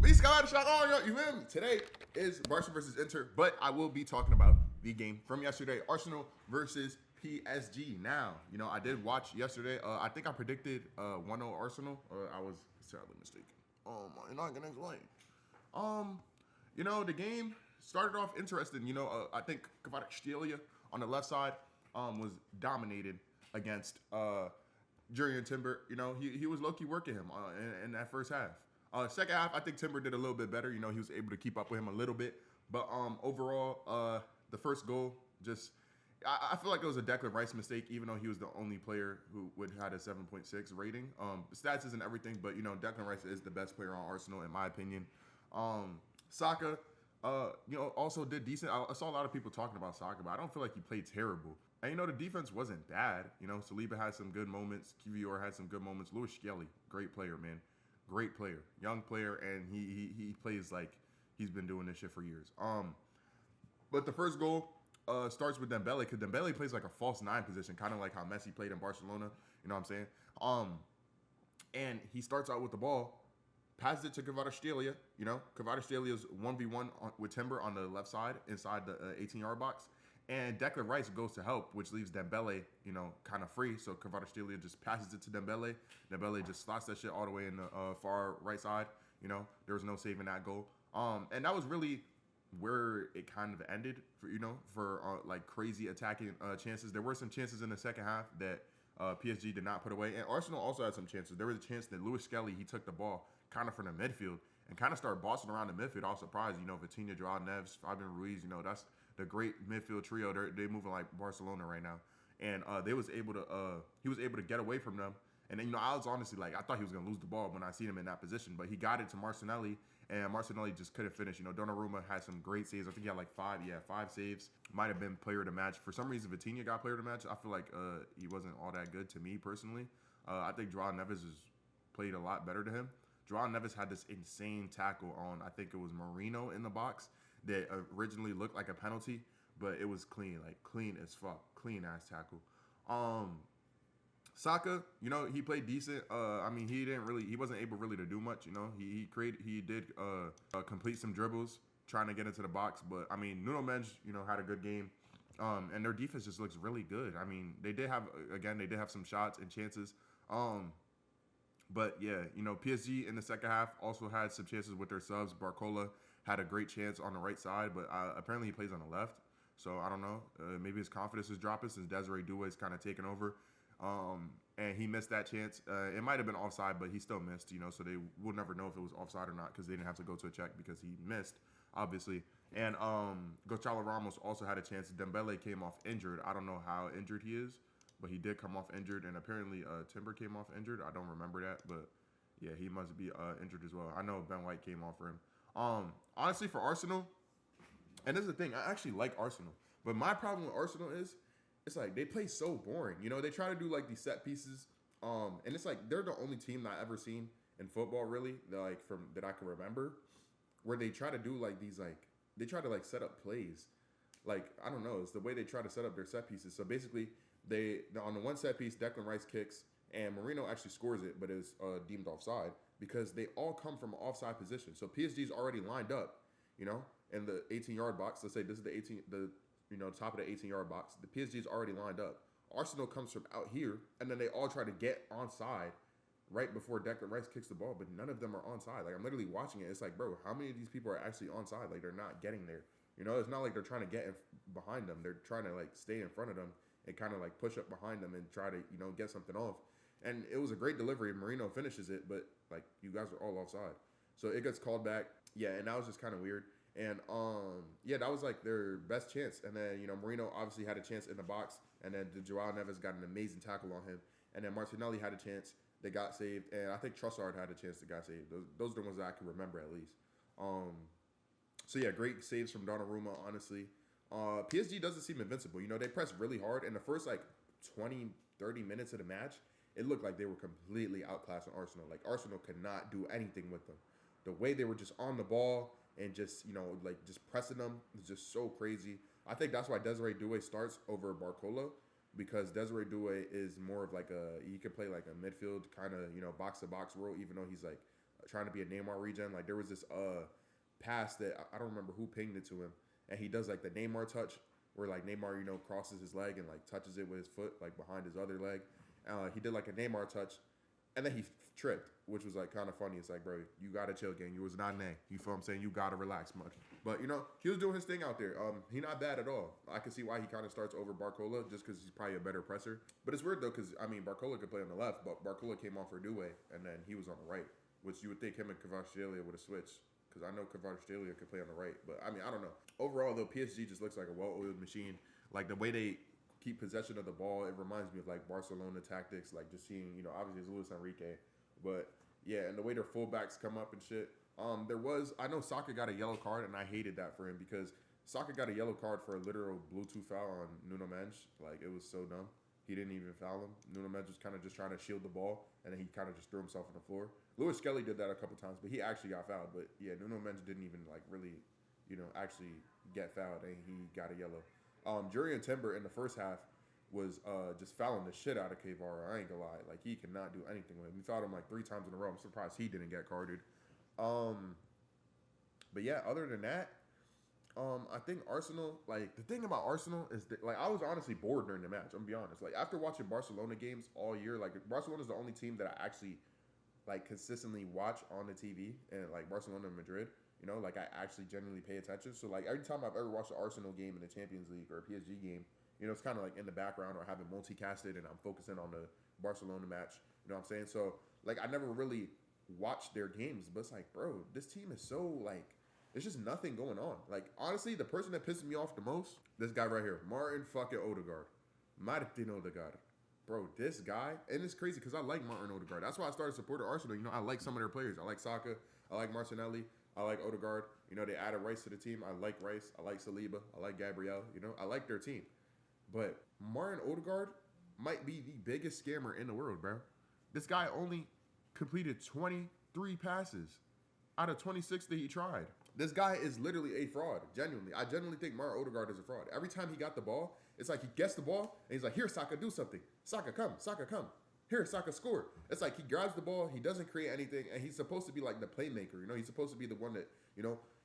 Beast got shot on, yo. You feel me? Today is Barca versus Inter, but I will be talking about the game from yesterday, Arsenal versus PSG. Now, I did watch yesterday. I think I predicted 1-0 Arsenal. I was sadly mistaken. I'm not gonna explain. The game started off interesting. I think Kvaratskhelia on the left side was dominated against Jurriën Timber. He was low-key working him in that first half. Second half, I think Timber did a little bit better. He was able to keep up with him a little bit. But overall, the first goal just I feel like it was a Declan Rice mistake, even though he was the only player who would had a 7.6 rating. Stats isn't everything, but Declan Rice is the best player on Arsenal in my opinion. Saka, also did decent. I saw a lot of people talking about Saka, but I don't feel like he played terrible. And the defense wasn't bad. Saliba had some good moments. QVR had some good moments. Lewis Skelly, great player, man. Great player, young player, and he plays like he's been doing this shit for years. But the first goal starts with Dembele, because Dembele plays like a false nine position, kind of like how Messi played in Barcelona. You know what I'm saying? And he starts out with the ball, passes it to Kvaratskhelia. Kvaratskhelia 1v1 with Timber on the left side inside the 18-yard box. And Declan Rice goes to help, which leaves Dembele, kind of free. So Kvaratskhelia just passes it to Dembele. Dembele just slots that shit all the way in the far right side. There was no saving that goal. And that was really where it kind of ended for like crazy attacking chances. There were some chances in the second half that PSG did not put away. And Arsenal also had some chances. There was a chance that Lewis Skelly, he took the ball kind of from the midfield and kind of started bossing around the midfield. I was surprised, Vitinha, Joao Neves, Fabian Ruiz, that's the great midfield trio. They're moving like Barcelona right now, and he was able to get away from them. And then I was honestly like, I thought he was gonna lose the ball when I seen him in that position, but he got it to Martinelli, and Martinelli just couldn't finish. Donnarumma had some great saves. I think he had like five saves. Might have been player of the match. For some reason, Vitinha got player of the match. I feel like he wasn't all that good to me personally. I think Joao Neves has played a lot better to him. Joao Neves had this insane tackle on, I think it was Marino in the box, that originally looked like a penalty, but it was clean as fuck, clean ass tackle. Saka, he played decent. He wasn't able really to do much. He did complete some dribbles trying to get into the box, but Nuno Mendes, had a good game. And their defense just looks really good. They did have some shots and chances. But yeah, PSG in the second half also had some chances with their subs. Barcola had a great chance on the right side, but apparently he plays on the left. So I don't know. Maybe his confidence is dropping since Desiree Doué is kind of taking over. And he missed that chance. It might have been offside, but he still missed, so they will never know if it was offside or not because they didn't have to go to a check because he missed, obviously. And Gonçalo Ramos also had a chance. Dembele came off injured. I don't know how injured he is, but he did come off injured. And apparently Timber came off injured. I don't remember that, but yeah, he must be injured as well. I know Ben White came off for him. Honestly, for Arsenal, and this is the thing, I actually like Arsenal, but my problem with Arsenal is it's like they play so boring. They try to do like these set pieces, and it's like they're the only team that I've ever seen in football really that I can remember where they try to do like these they try to set up plays. I don't know, it's the way they try to set up their set pieces. So basically, on the one set piece, Declan Rice kicks, and Marino actually scores it, but it's deemed offside because they all come from an offside position. So PSG's already lined up, in the 18-yard box. Let's say this is the top of the 18-yard box. The PSG's already lined up. Arsenal comes from out here, and then they all try to get onside right before Declan Rice kicks the ball, but none of them are onside. I'm literally watching it. It's like, bro, how many of these people are actually onside? They're not getting there. It's not like they're trying to get behind them. They're trying to stay in front of them and kind of push up behind them and try to get something off. And it was a great delivery. Marino finishes it, but you guys are all offside. So it gets called back. Yeah, and that was just kind of weird. And that was their best chance. And then Marino obviously had a chance in the box, and then Joao Neves got an amazing tackle on him. And then Martinelli had a chance that got saved, and I think Trossard had a chance that got saved. Those are the ones that I can remember at least. So yeah, great saves from Donnarumma, honestly. PSG doesn't seem invincible. They pressed really hard in the first 20, 30 minutes of the match. It looked like they were completely outclassing Arsenal. Arsenal could not do anything with them. The way they were just on the ball and just just pressing them was just so crazy. I think that's why Desiree Doué starts over Barcola, because Desiree Doué is more of he could play a midfield kind of box to box role, even though he's trying to be a Neymar regen. Like there was this pass that I don't remember who pinged it to him, and he does like the Neymar touch where like Neymar, crosses his leg and like touches it with his foot like behind his other leg. He did like a Neymar touch, and then he tripped, which was like kind of funny. It's like, bro, you gotta chill, gang. You was not an A. You feel what I'm saying? You gotta relax, much. But he was doing his thing out there. He not bad at all. I can see why he kind of starts over Barcola just because he's probably a better presser. But it's weird though, because I mean Barcola could play on the left, but Barcola came on for Doué, and then he was on the right, which you would think him and Kvaratskhelia would have switched. Because I know Kvaratskhelia could play on the right, but I mean I don't know. Overall though, PSG just looks like a well-oiled machine. Like the way they keep possession of the ball, it reminds me of like Barcelona tactics. Like just seeing, obviously it's Luis Enrique, but yeah, and the way their fullbacks come up and shit. I know Saka got a yellow card, and I hated that for him because Saka got a yellow card for a literal Bluetooth foul on Nuno Mendes. Like, it was so dumb. He didn't even foul him. Nuno Mendes was kind of just trying to shield the ball, and then he kind of just threw himself on the floor. Lewis Skelly did that a couple times, but he actually got fouled. But yeah, Nuno Mendes didn't even like really, actually get fouled, and he got a yellow. Jurriën Timber in the first half was just fouling the shit out of Kvara. I ain't gonna lie. Like, he cannot do anything with him. We fouled him like 3 times in a row. I'm surprised he didn't get carded. But yeah, other than that, I think Arsenal, like, the thing about Arsenal is that, like, I was honestly bored during the match. I'm gonna be honest. Like, after watching Barcelona games all year, like, Barcelona's the only team that I actually, like, consistently watch on the TV, and, like, Barcelona and Madrid, like, I actually genuinely pay attention. So, like, every time I've ever watched an Arsenal game in the Champions League or a PSG game, it's kind of like in the background or I have it multicasted and I'm focusing on the Barcelona match. You know what I'm saying? So, like, I never really watched their games, but it's like, bro, this team is so, like, there's just nothing going on. Like, honestly, the person that pisses me off the most, this guy right here, Martin fucking Odegaard. Martin Odegaard. Bro, this guy, and it's crazy because I like Martin Odegaard. That's why I started supporting Arsenal. I like some of their players. I like Saka. I like Martinelli. I like Odegaard. They added Rice to the team. I like Rice. I like Saliba. I like Gabriel. I like their team. But Martin Odegaard might be the biggest scammer in the world, bro. This guy only completed 23 passes out of 26 that he tried. This guy is literally a fraud, genuinely. I genuinely think Martin Odegaard is a fraud. Every time he got the ball, it's like he gets the ball, and he's like, here, Saka, do something. Saka, come. Saka, come. Here, Saka, score. It's like he grabs the ball, he doesn't create anything, and he's supposed to be like the playmaker. He's supposed to be the one that,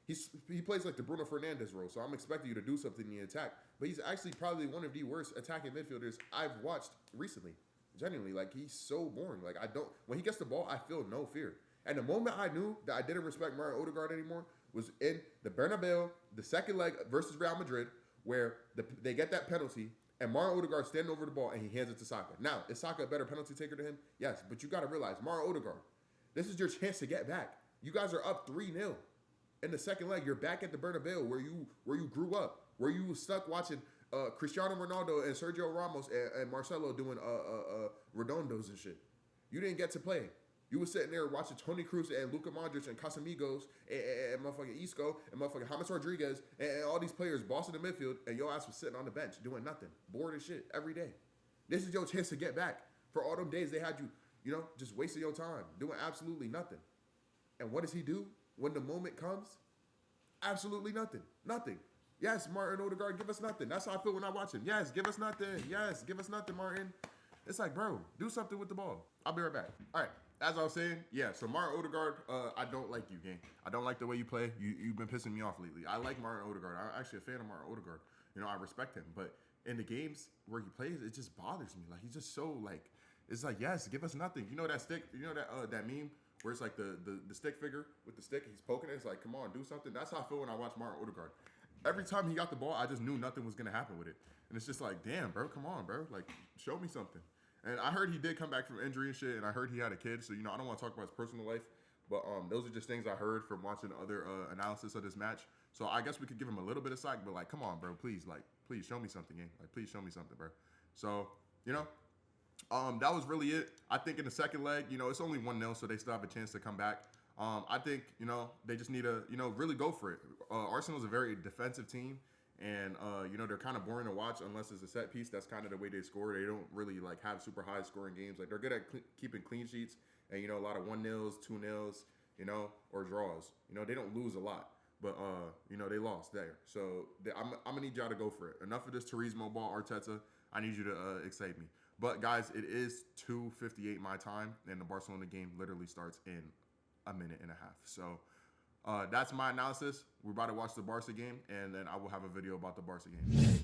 he plays like the Bruno Fernandes role, so I'm expecting you to do something in the attack. But he's actually probably one of the worst attacking midfielders I've watched recently. Genuinely, like, he's so boring. Like, when he gets the ball, I feel no fear. And the moment I knew that I didn't respect Martin Odegaard anymore was in the Bernabeu, the second leg versus Real Madrid, where they get that penalty, and Martin Odegaard standing over the ball, and he hands it to Saka. Now, is Saka a better penalty taker than him? Yes, but you got to realize, Martin Odegaard, this is your chance to get back. You guys are up 3-0. In the second leg, you're back at the Bernabeu where you grew up, where you was stuck watching Cristiano Ronaldo and Sergio Ramos and Marcelo doing redondos and shit. You didn't get to play. You were sitting there watching Toni Kroos and Luka Modric and Casamigos and motherfucking Isco and motherfucking James Rodriguez and all these players bossing the midfield, and your ass was sitting on the bench doing nothing, bored as shit every day. This is your chance to get back. For all them days they had you, just wasting your time, doing absolutely nothing. And what does he do when the moment comes? Absolutely nothing. Nothing. Yes, Martin Odegaard, give us nothing. That's how I feel when I watch him. Yes, give us nothing. Yes, give us nothing, Martin. It's like, bro, do something with the ball. I'll be right back. All right. As I was saying, yeah, so Martin Odegaard, I don't like you, gang. I don't like the way you play. You've been pissing me off lately. I like Martin Odegaard. I'm actually a fan of Martin Odegaard. I respect him. But in the games where he plays, it just bothers me. Like, he's just so, like, it's like, yes, give us nothing. You know that stick, that meme where it's like the stick figure with the stick, he's poking it. It's like, come on, do something. That's how I feel when I watch Martin Odegaard. Every time he got the ball, I just knew nothing was going to happen with it. And it's just like, damn, bro, come on, bro. Like, show me something. And I heard he did come back from injury and shit, and I heard he had a kid. So, I don't want to talk about his personal life. But those are just things I heard from watching other analysis of this match. So I guess we could give him a little bit of slack, but, like, come on, bro, please show me something, gang. Like, please show me something, bro. So, that was really it. I think in the second leg, it's only 1-0, so they still have a chance to come back. I think, they just need to, really go for it. Arsenal's a very defensive team, and, they're kind of boring to watch unless it's a set piece. That's kind of the way they score. They don't really, like, have super high scoring games. Like, they're good at keeping clean sheets and, a lot of 1-0s, 2-0s, or draws. They don't lose a lot. But, they lost there. So I'm going to need y'all to go for it. Enough of this Turismo ball, Arteta. I need you to excite me. But, guys, it is 2:58 my time, and the Barcelona game literally starts in a minute and a half. So that's my analysis. We're about to watch the Barca game, and then I will have a video about the Barca game.